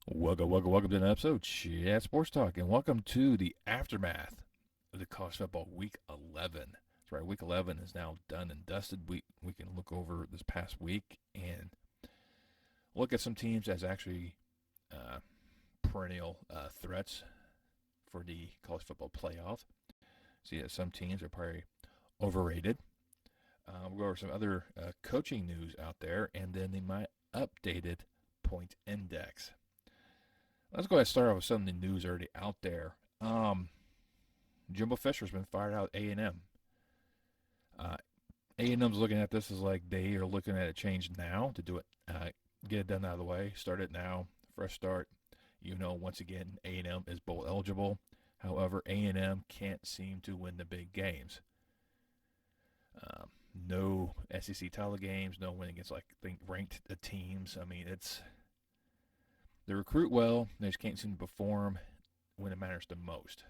Welcome to an episode of Chat Sports Talk, and welcome to the aftermath of the college football week 11. That's right, week 11 is now done and dusted. We can look over this past week and look at some teams as actually perennial threats for the college football playoff. See that some teams are probably overrated. We'll go over some other coaching news out there, and then my updated point index. Let's go ahead and start off with some of the news already out there. Jimbo Fisher's been fired out at A&M. A&M's looking at this as like they are looking at a change now to do it, get it done out of the way, start it now, fresh start. Once again, A&M is bowl eligible. However, A&M can't seem to win the big games. No SEC title games, no win against ranked teams. I mean, they recruit well, they just can't seem to perform when it matters the most.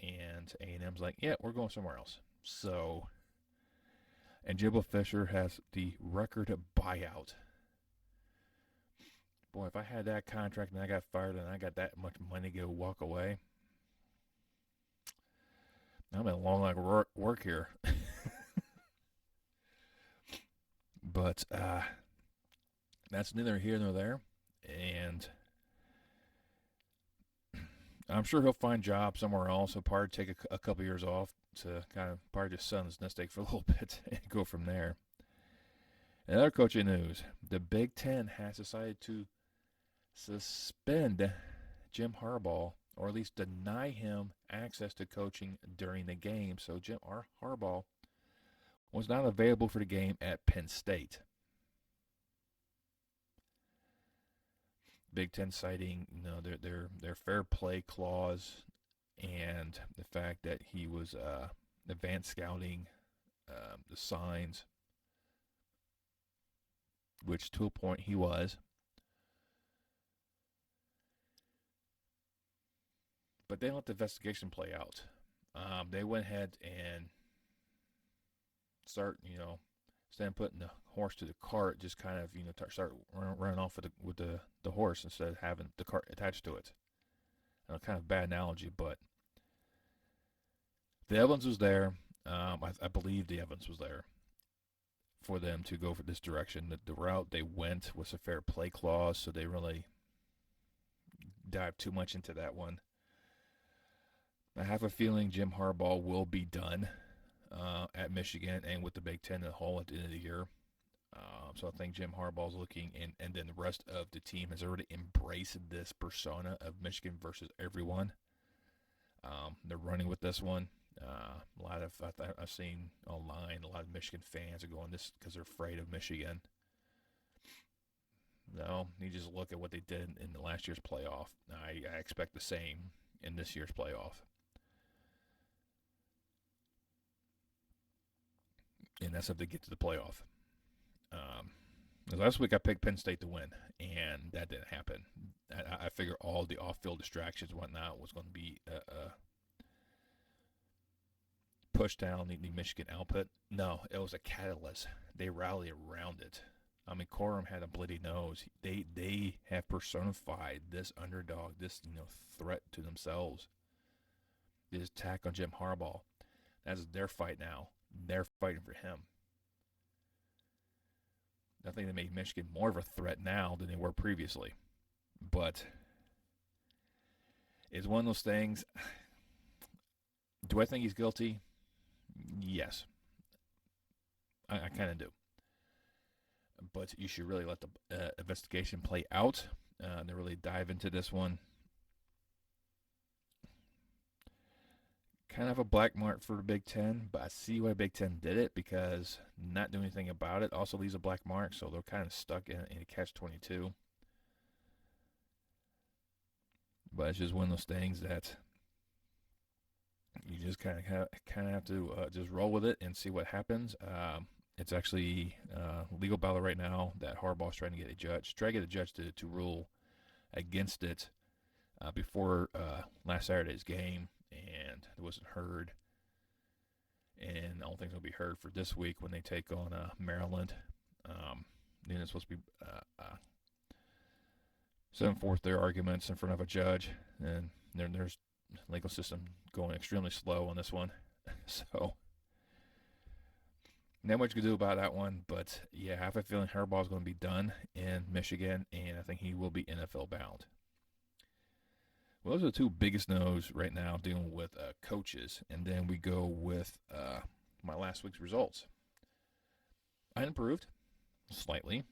And A&M's like, yeah, we're going somewhere else. And Jimbo Fisher has the record buyout. Boy, if I had that contract and I got fired and I got that much money to go walk away, I'm in a long line of work here. But that's neither here nor there. And I'm sure he'll find a job somewhere else. He'll probably take a couple years off to kind of probably just sit on his nest egg for a little bit and go from there. Another coaching news. The Big Ten has decided to suspend Jim Harbaugh, or at least deny him access to coaching during the game. So Jim Harbaugh was not available for the game at Penn State. Big Ten citing their fair play clause and the fact that he was advanced scouting the signs, which to a point he was. But they let the investigation play out. They went ahead and instead of putting the horse to the cart, just kind of start running off with the horse instead of having the cart attached to it. Kind of bad analogy, but the evidence was there. I believe the evidence was there for them to go for this direction. The route they went was a fair play clause, so they really dived too much into that one. I have a feeling Jim Harbaugh will be done at Michigan and with the Big Ten in the whole at the end of the year. So I think Jim Harbaugh's looking, and then the rest of the team has already embraced this persona of Michigan versus everyone. They're running with this one. I've seen online a lot of Michigan fans are going this because they're afraid of Michigan. No, you just look at what they did in the last year's playoff. I expect the same in this year's playoff. And that's if they get to the playoff. Last week I picked Penn State to win, and that didn't happen. I figure all the off-field distractions and whatnot was going to be push down the Michigan output. No, it was a catalyst. They rallied around it. I mean, Corum had a bloody nose. They have personified this underdog, this threat to themselves. This attack on Jim Harbaugh. That's their fight now. They're fighting for him. I think they made Michigan more of a threat now than they were previously. But it's one of those things. Do I think he's guilty? Yes. I kind of do. But you should really let the investigation play out. To really dive into this one. Kind of a black mark for the Big Ten, but I see why Big Ten did it because not doing anything about it also leaves a black mark, so they're kind of stuck in a catch-22. But it's just one of those things that you just kind of have to just roll with it and see what happens. It's actually legal battle right now that Harbaugh's trying to get a judge to rule against it before last Saturday's game. And it wasn't heard. And I don't think it'll be heard for this week when they take on Maryland. Then it's supposed to be set forth their arguments in front of a judge, and there's legal system going extremely slow on this one. So not much you can do about that one, but yeah, I have a feeling Harbaugh's going to be done in Michigan, and I think he will be NFL bound. Well, those are the two biggest no's right now dealing with coaches, and then we go with my last week's results. I improved slightly.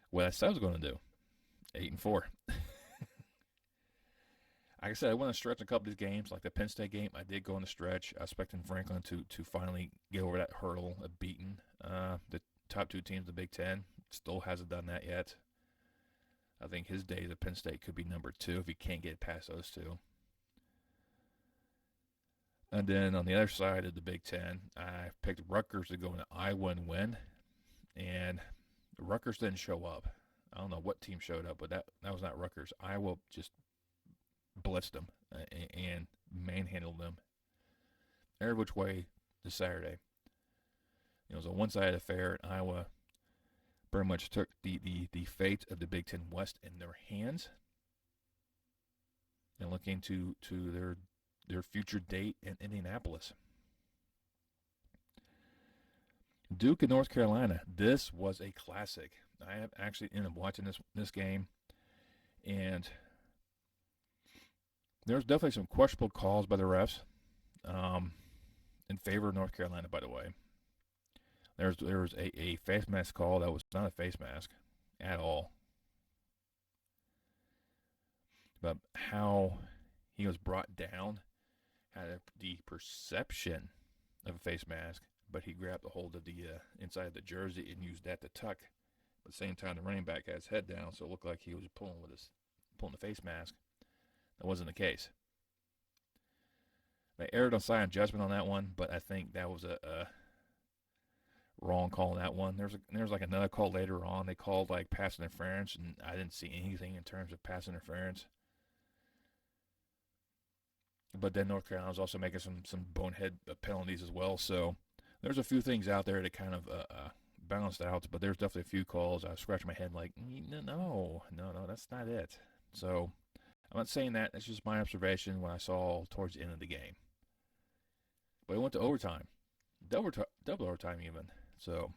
What I said I was going to do, 8-4. Like I said, I went on a stretch in a couple of these games, like the Penn State game. I did go on the stretch. I was expecting Franklin to finally get over that hurdle of beating the top two teams in the Big Ten. Still hasn't done that yet. I think his days at Penn State could be number 2 if he can't get past those two. And then on the other side of the Big Ten, I picked Rutgers to go into Iowa and win. And Rutgers didn't show up. I don't know what team showed up, but that was not Rutgers. Iowa just blitzed them and manhandled them every which way this Saturday. It was a one-sided affair. Iowa pretty much took the fate of the Big Ten West in their hands and looking to their future date in Indianapolis. Duke and North Carolina. This was a classic. I have actually ended up watching this game, and there's definitely some questionable calls by the refs in favor of North Carolina, by the way. There was a face mask call that was not a face mask at all. But how he was brought down had the perception of a face mask, but he grabbed a hold of the inside of the jersey and used that to tuck. At the same time, the running back had his head down, so it looked like he was pulling the face mask. That wasn't the case. They erred on silent judgment on that one, but I think that was a wrong call on that one. There was like another call later on. They called like pass interference, and I didn't see anything in terms of pass interference. But then North Carolina was also making some bonehead penalties as well. So there's a few things out there that kind of balanced out. But there's definitely a few calls. I was scratching my head like, no, that's not it. So I'm not saying that. That's just my observation when I saw towards the end of the game. But it went to overtime. Double overtime even. So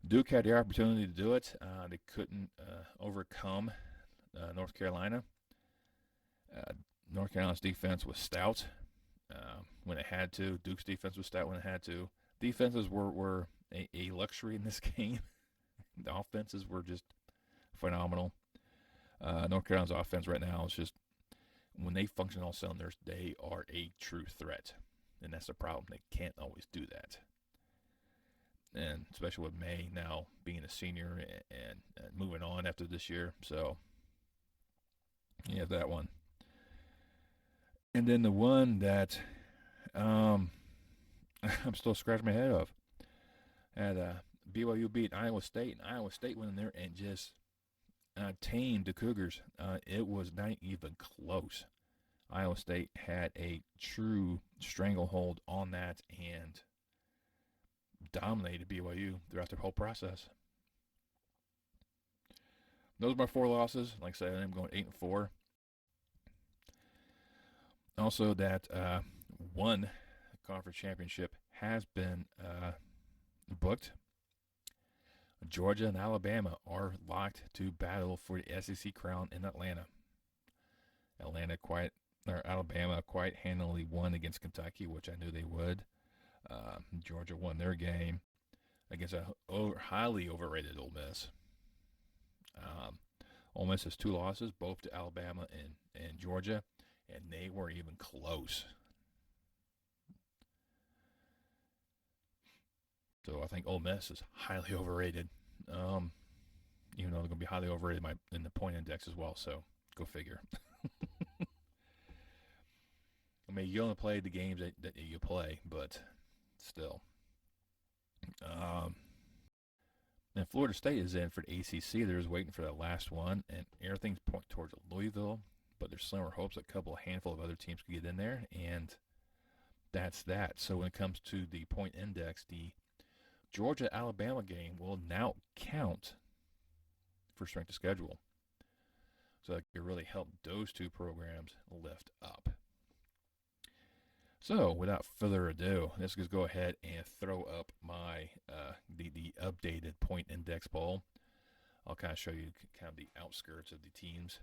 Duke had the opportunity to do it. They couldn't overcome North Carolina. North Carolina's defense was stout when it had to. Duke's defense was stout when it had to. Defenses were a luxury in this game. The offenses were just phenomenal. North Carolina's offense right now is just, when they function all cylinders, they are a true threat. And that's the problem. They can't always do that. And especially with May now being a senior and moving on after this year. So, yeah, that one. And then the one that I'm still scratching my head of. Had BYU beat Iowa State, and Iowa State went in there and just tamed the Cougars. It was not even close. Iowa State had a true stranglehold on that and dominated BYU throughout the whole process. Those are my 4 losses. Like I said, I'm going 8-4. Also, that one conference championship has been booked. Georgia and Alabama are locked to battle for the SEC crown in Atlanta. Alabama quite handily won against Kentucky, which I knew they would. Georgia won their game against a highly overrated Ole Miss. Ole Miss has 2 losses, both to Alabama and Georgia, and they weren't even close. So I think Ole Miss is highly overrated, even though they're going to be highly overrated in the point index as well. So go figure. I mean, you only play the games that you play, but still. And Florida State is in for the ACC. They're just waiting for that last one, and everything's pointing towards Louisville, but there's slimmer hopes a handful of other teams could get in there, and that's that. So when it comes to the point index, the Georgia-Alabama game will now count for strength of schedule. So that could really help those two programs lift up. So without further ado, let's just go ahead and throw up my the updated point index poll. I'll kind of show you kind of the outskirts of the teams.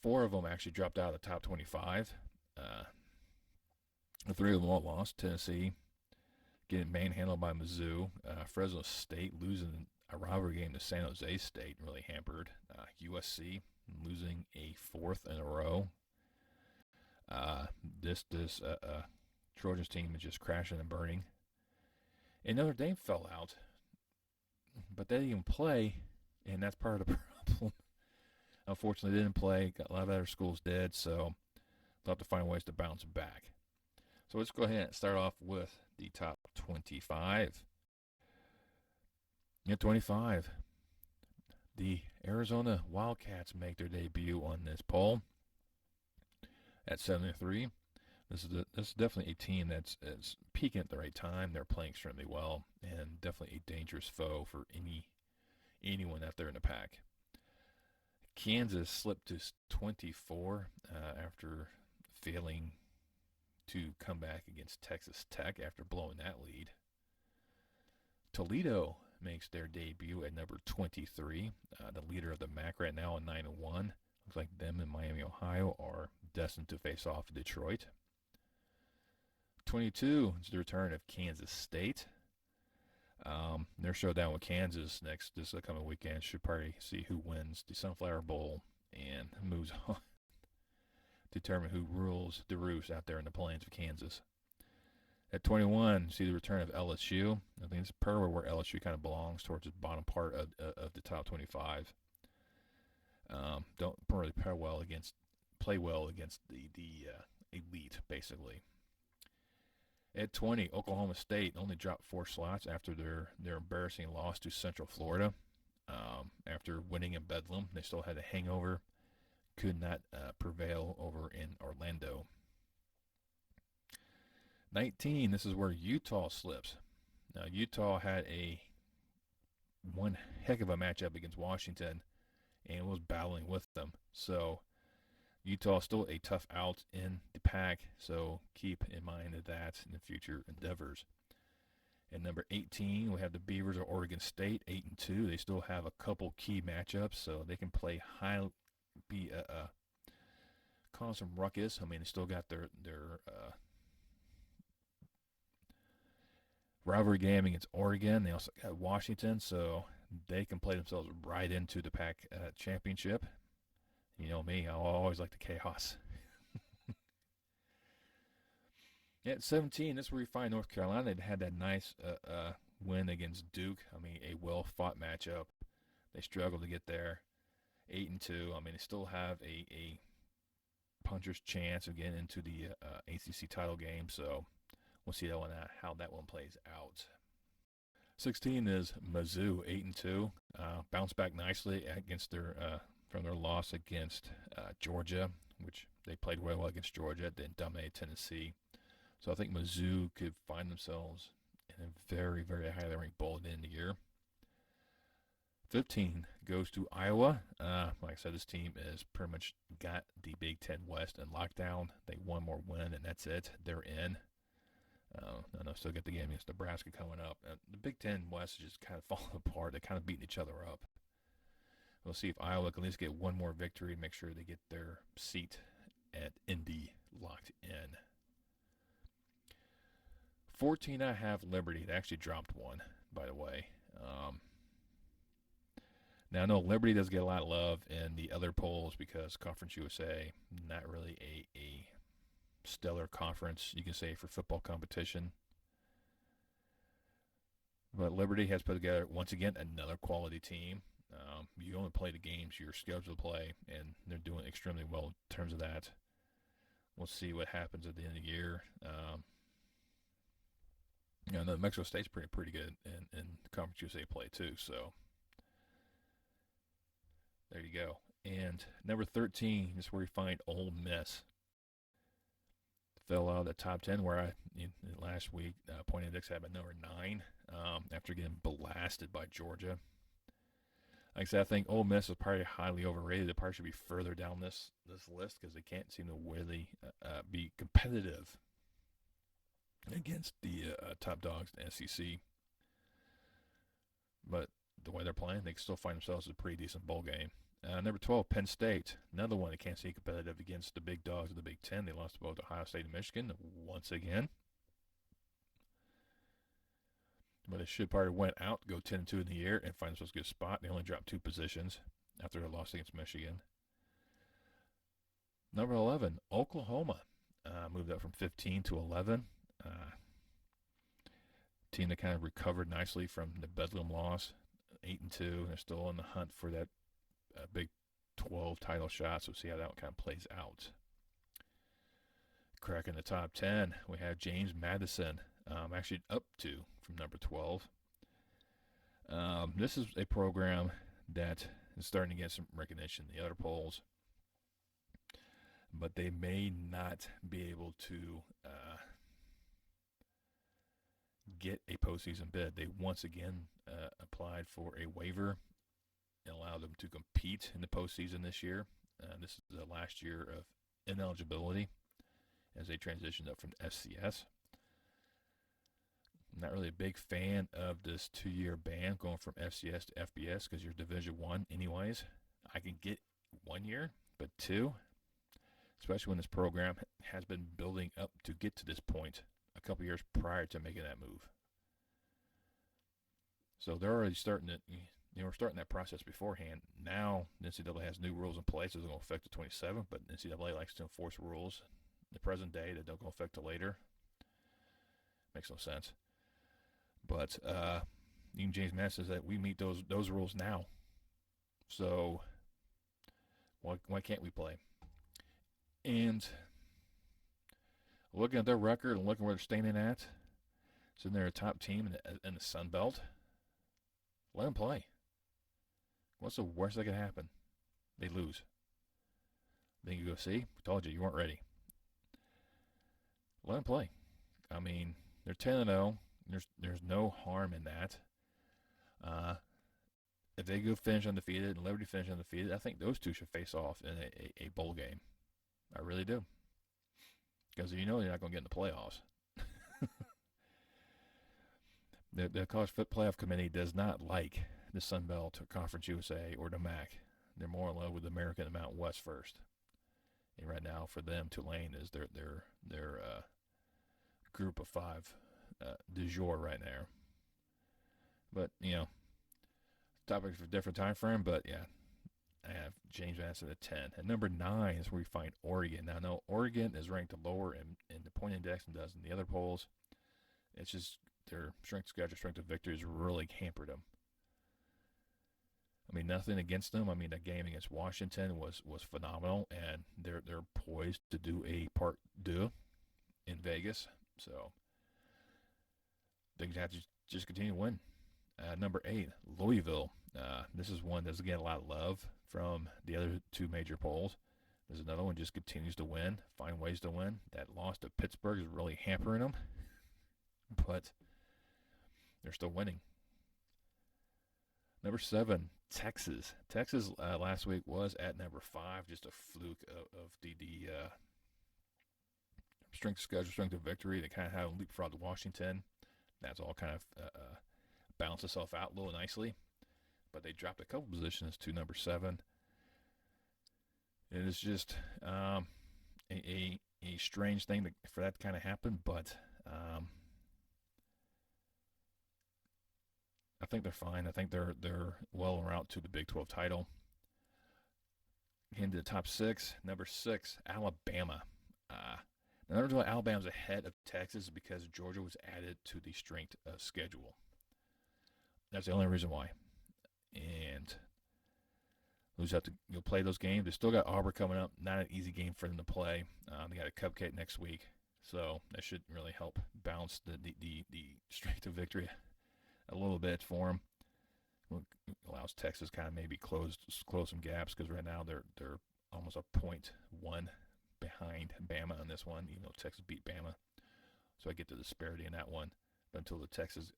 4 of them actually dropped out of the top 25. 3 of them all lost. Tennessee getting manhandled by Mizzou. Fresno State losing a rivalry game to San Jose State really hampered. USC losing a 4th in a row. This Trojans team is just crashing and burning. And Notre Dame fell out, but they didn't even play, and that's part of the problem. Unfortunately, they didn't play. A lot of other schools did, so they'll have to find ways to bounce back. So let's go ahead and start off with the top 25. At 25, the Arizona Wildcats make their debut on this poll. At 73, this is definitely a team that's peaking at the right time. They're playing extremely well, and definitely a dangerous foe for anyone out there in the pack. Kansas slipped to 24 after failing to come back against Texas Tech after blowing that lead. Toledo makes their debut at number 23, the leader of the MAC right now at 9-1. Looks like them and Miami, Ohio are destined to face off Detroit. 22 is the return of Kansas State. Their showdown with Kansas this coming weekend should probably see who wins the Sunflower Bowl and moves on to determine who rules the roost out there in the plains of Kansas. At 21, see the return of LSU. I think it's per where LSU kind of belongs, towards the bottom part of the top 25. Don't really play well against the elite, basically. At 20, Oklahoma State only dropped 4 slots after their embarrassing loss to Central Florida. After winning in Bedlam, they still had a hangover. Could not prevail over in Orlando. 19, this is where Utah slips. Now, Utah had one heck of a matchup against Washington and was battling with them. So Utah still a tough out in the pack, so keep in mind that in the future endeavors. At number 18, we have the Beavers of Oregon State, 8-2. They still have a couple key matchups, so they can play cause some ruckus. I mean, they still got their rivalry game against Oregon. They also got Washington, so they can play themselves right into the Pac championship. You know me, I always like the chaos. At 17, this is where we find North Carolina. They had that nice win against Duke. I mean, a well-fought matchup. They struggled to get there. 8-2. I mean, they still have a puncher's chance of getting into the ACC title game, so we'll see how that one plays out. 16 is Mizzou, 8-2. Bounced back nicely against from their loss against Georgia, which they played well against Georgia. Then dominated Tennessee. So I think Mizzou could find themselves in a very, very highly ranked bowl at the end of the year. 15 goes to Iowa. Like I said, this team is pretty much got the Big Ten West in lockdown. They one more win, and that's it. They're in. I know still get the game against Nebraska coming up. The Big Ten West is just kind of falling apart. They're kind of beating each other up. We'll see if Iowa can at least get one more victory and make sure they get their seat at Indy locked in. 14, I have Liberty. They actually dropped one, by the way. Now, I know Liberty does get a lot of love in the other polls because Conference USA, not really a stellar conference, you can say, for football competition. But Liberty has put together, once again, another quality team. You only play the games you're scheduled to play, and they're doing extremely well in terms of that. We'll see what happens at the end of the year. The Mexico State's pretty good in Conference USA play too. So there you go. And number 13 is where we find Ole Miss. Fell out of the top 10 where last week Point Index had at number 9 after getting blasted by Georgia. Like I said, I think Ole Miss is probably highly overrated. They probably should be further down this list because they can't seem to really be competitive against the top dogs in the SEC. But the way they're playing, they can still find themselves a pretty decent bowl game. Number 12, Penn State. Another one that can't stay competitive against the big dogs of the Big Ten. They lost to both Ohio State and Michigan once again. But they should probably went out, go 10-2 in the year, and find themselves a good spot. They only dropped 2 positions after their loss against Michigan. Number 11, Oklahoma. Moved up from 15 to 11. Team that kind of recovered nicely from the Bedlam loss, 8-2. They're still in the hunt for that Big 12 title shot, so we'll see how that kind of plays out. Cracking the top 10, we have James Madison, actually up 2 from number 12. This is a program that is starting to get some recognition in the other polls, but they may not be able to get a postseason bid. They once again applied for a waiver and allowed them to compete in the postseason this year. This is the last year of ineligibility as they transitioned up from FCS. I'm not really a big fan of this 2-year ban going from FCS to FBS because you're Division I anyways. I can get 1 year, but 2, especially when this program has been building up to get to this point a couple years prior to making that move. So they're already starting to, we're starting that process beforehand. Now, the NCAA has new rules in place that are going to affect the 27th, but the NCAA likes to enforce rules in the present day that don't go affect till later. Makes no sense. But even James Madison says that we meet those rules now. So why can't we play? And looking at their record and looking where they're standing at, so they're a top team in the Sun Belt. Let them play. What's the worst that could happen? They lose. Then you go, see, we told you weren't ready. Let them play. I mean, they're 10-0. There's no harm in that. If they go finish undefeated and Liberty finish undefeated, I think those two should face off in a bowl game. I really do. Because they're not going to get in the playoffs. The College Foot Playoff Committee does not like the Sun Belt or Conference USA or the MAC. They're more in love with America and the Mountain West first. And right now, for them, Tulane is their group of 5 du jour right now. But, topic for a different time frame. But, yeah, I have James Madison at 10. At number 9 is where we find Oregon. Now, no, Oregon is ranked lower in the point index than does in the other polls. It's just their strength of schedule, strength of victory has really hampered them. I mean, nothing against them. I mean, that game against Washington was phenomenal, and they're poised to do a part 2 in Vegas. So they have to just continue to win. Number 8, Louisville. This is one that's getting a lot of love from the other 2 major polls. There's another one just continues to win, find ways to win. That loss to Pittsburgh is really hampering them, but they're still winning. Number 7, Texas. Texas last week was at number 5, just a fluke of the strength of schedule, strength of victory. They kind of had a leapfrog to Washington. That's all kind of balanced itself out a little nicely. But they dropped a couple positions to number 7. It is just a strange thing for that to kind of happen, but I think they're fine. I think they're well en route to the Big 12 title. Into the top 6. Number 6, Alabama. The number 2, Alabama's ahead of Texas because Georgia was added to the strength schedule. That's the only reason why. And we'll just have to play those games. They still got Auburn coming up. Not an easy game for them to play. They got a cupcake next week, so that should really help balance the strength of victory a little bit for them. Allows Texas kind of maybe close some gaps because right now they're almost a 0.1 behind Bama on this one, even though Texas beat Bama. So I get the disparity in that one. But until the Texas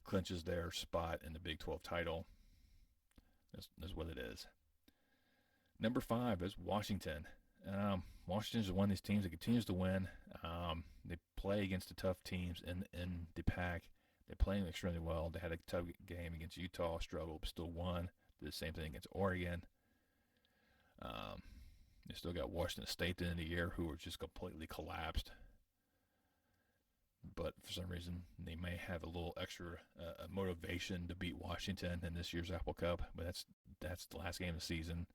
clinches their spot in the Big 12 title, That's what it is. Number 5 is Washington. Washington is one of these teams that continues to win. They play against the tough teams in the pack. They're playing extremely well. They had a tough game against Utah, struggled, but still won. Did the same thing against Oregon. They still got Washington State at the end of the year, who were just completely collapsed. But for some reason, they may have a little extra motivation to beat Washington in this year's Apple Cup. But that's the last game of the season.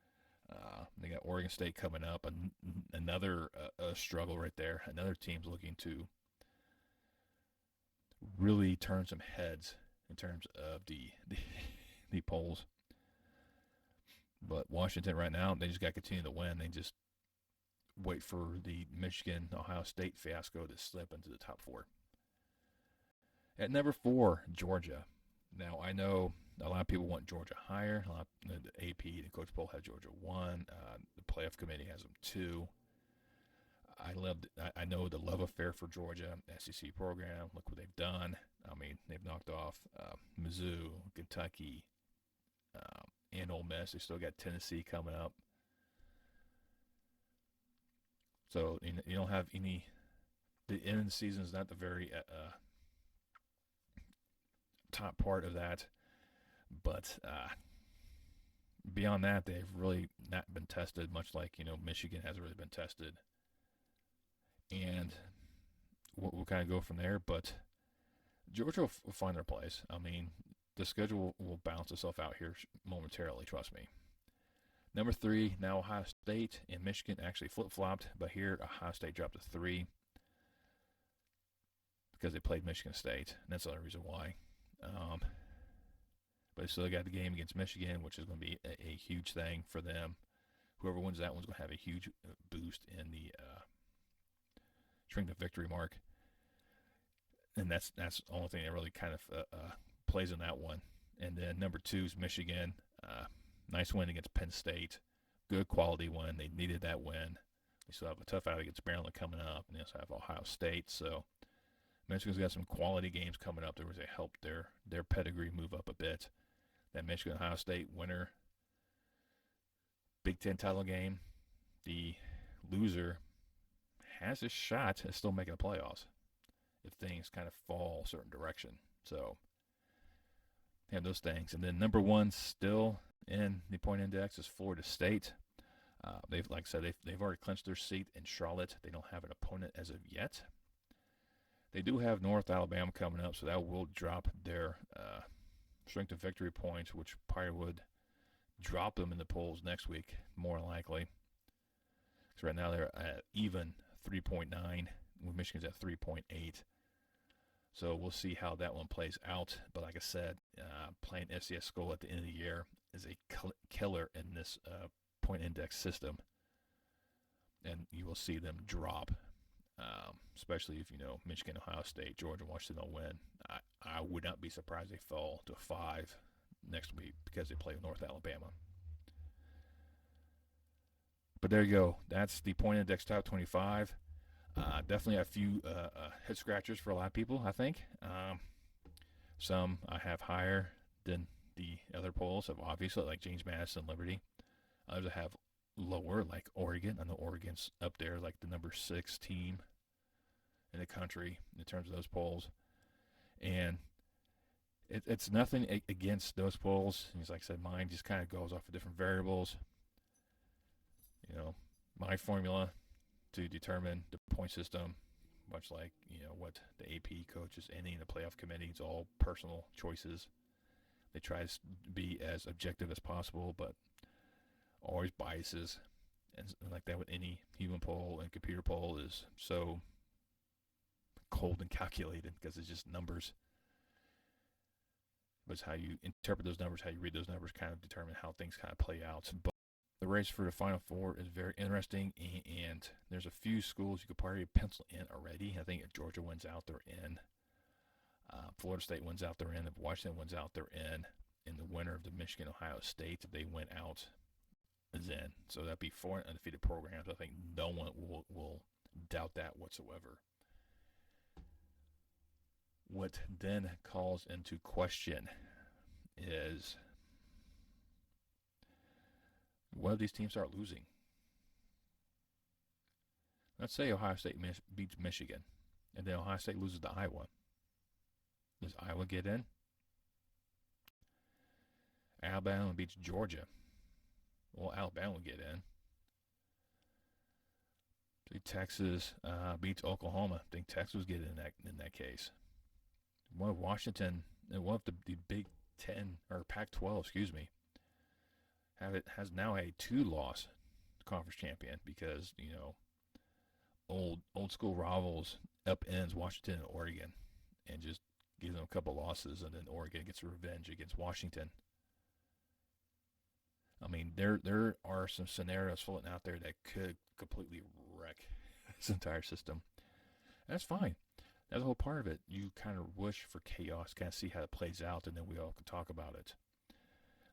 They got Oregon State coming up, another struggle right there. Another team's looking to really turn some heads in terms of the polls. But Washington right now, they just got to continue to win. They just wait for the Michigan-Ohio State fiasco to slip into the top 4. At number 4, Georgia. Now, I know a lot of people want Georgia higher. A lot of the AP and Coach Poll have Georgia 1. The playoff committee has them 2. I know the love affair for Georgia, SEC program. Look what they've done. I mean, they've knocked off Mizzou, Kentucky, and Ole Miss. They still got Tennessee coming up. So you don't have any. The end of the season is not the very top part of that, but beyond that, they've really not been tested. Much like Michigan hasn't really been tested, and we'll kind of go from there. But Georgia will find their place. I mean, the schedule will balance itself out here momentarily. Trust me. Number 3, now Ohio State and Michigan actually flip-flopped, but here Ohio State dropped to 3 because they played Michigan State, and that's the only reason why. But they still got the game against Michigan, which is going to be a huge thing for them. Whoever wins that one's going to have a huge boost in the strength of victory mark, and that's the only thing that really kind of plays in that one. And then number 2 is Michigan. Nice win against Penn State. Good quality win. They needed that win. They still have a tough out against Maryland coming up, and they also have Ohio State. So Michigan's got some quality games coming up. There was a help their pedigree move up a bit. That Michigan-Ohio State winner, Big Ten title game, the loser has a shot at still making the playoffs if things kind of fall a certain direction. So they have those things. And then number 1 still in the point index is Florida State. Like I said, they've already clinched their seat in Charlotte. They don't have an opponent as of yet. They do have North Alabama coming up, so that will drop their strength of victory points, which probably would drop them in the polls next week, more likely. Because right now they're at even 3.9, with Michigan's at 3.8. So we'll see how that one plays out. But like I said, playing FCS school at the end of the year is a killer in this point index system. And you will see them drop, especially if Michigan, Ohio State, Georgia, Washington will win. I would not be surprised they fall to 5 next week because they play North Alabama. But there you go. That's the point index top 25. Definitely a few head scratchers for a lot of people, I think. Some I have higher than the other polls, obviously, like James Madison, Liberty. Others I have lower, like Oregon. I know Oregon's up there, like the number 6 team in the country in terms of those polls. And it's nothing against those polls. It's like I said, mine just kind of goes off of different variables. My formula to determine the point system, much like what the AP coaches, any in the playoff committee, it's all personal choices. They try to be as objective as possible, but always biases, and like that with any human poll and computer poll is so cold and calculated because it's just numbers. But it's how you interpret those numbers, how you read those numbers, kind of determine how things kind of play out. But the race for the Final Four is very interesting, and there's a few schools you could probably pencil in already. I think if Georgia wins out, they're in. Florida State wins out, they're in. If Washington wins out, they're in. And the winner of the Michigan-Ohio State, if they win out, is in. So that'd be 4 undefeated programs. I think no one will doubt that whatsoever. What then calls into question is what if these teams start losing? Let's say Ohio State beats Michigan, and then Ohio State loses to Iowa. Does Iowa get in? Alabama beats Georgia. Well, Alabama will get in. Texas beats Oklahoma. I think Texas get in that case. One of Washington and one of the Big Ten or Pac-12, excuse me, has now a 2-loss conference champion because old school rivals upends Washington and Oregon and just gives them a couple losses, and then Oregon gets revenge against Washington. I mean, there are some scenarios floating out there that could completely wreck this entire system. And that's fine. That's the whole part of it. You kind of wish for chaos, kind of see how it plays out, and then we all can talk about it.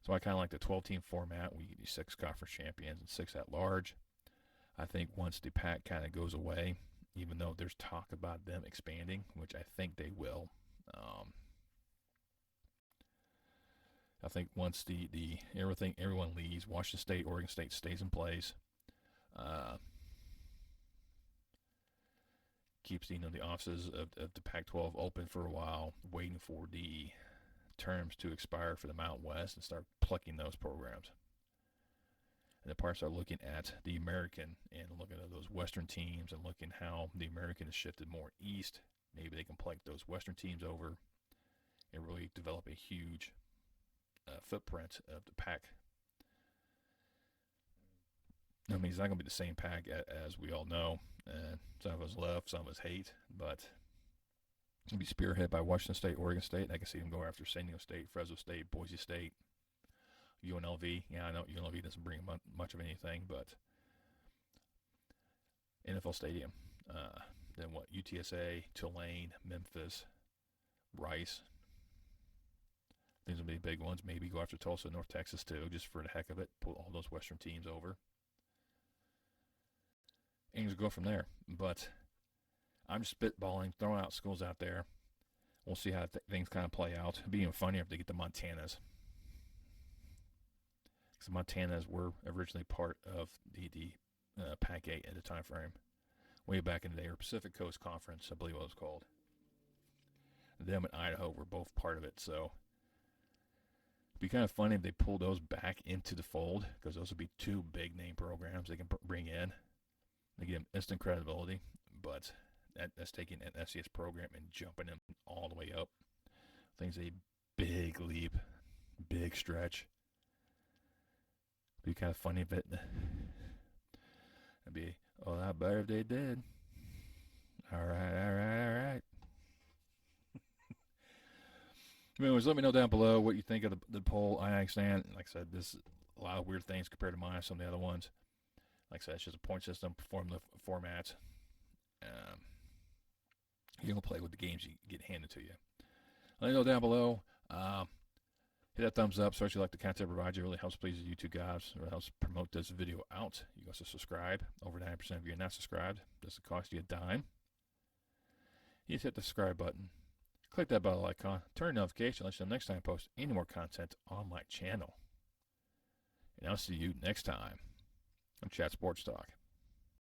So I kind of like the 12-team format. We get 6 conference champions and 6 at large. I think once the Pac kind of goes away, even though there's talk about them expanding, which I think they will. I think once everyone leaves, Washington State, Oregon State stays in place. Keeps the offices of the Pac-12 open for a while, waiting for the terms to expire for the Mountain West and start plucking those programs. And the parts are looking at the American and looking at those Western teams and looking how the American has shifted more east. Maybe they can pluck those Western teams over and really develop a huge footprint of the Pac. I mean, it's not going to be the same Pac as we all know. Some of us love, some of us hate, but it's going to be spearheaded by Washington State, Oregon State. I can see them go after San Diego State, Fresno State, Boise State, UNLV. Yeah, I know UNLV doesn't bring much of anything, but NFL Stadium. Then what? UTSA, Tulane, Memphis, Rice. These will be big ones. Maybe go after Tulsa, North Texas too, just for the heck of it. Pull all those Western teams over. And just go from there. But I'm just spitballing, throwing out schools out there. We'll see how things kind of play out. It'd be even funnier if they get the Montanas. Because the Montanas were originally part of the Pac-8 at the time frame. Way back in the day, or Pacific Coast Conference, I believe it was called. Them and Idaho were both part of it, so it'd be kind of funny if they pull those back into the fold, because those would be 2 big name programs they can bring in. They give them instant credibility, but that's taking an FCS program and jumping them all the way up. I think it's a big leap, big stretch. It'd be kind of funny if it'd be a lot better if they did. All right. Anyways, let me know down below what you think of the poll. I understand, like I said, this a lot of weird things compared to mine, some of the other ones. Like I said, it's just a point system, formula formats. You don't play with the games you get handed to you. Let me know down below. Hit that thumbs up, especially like the content provided. It really helps please the YouTube guys. It really helps promote this video out. You can also subscribe. Over 90% of you are not subscribed. Doesn't cost you a dime. You just hit the subscribe button. Click that bell icon. Turn notification. Let you know next time I post any more content on my channel. And I'll see you next time on Chat Sports Talk.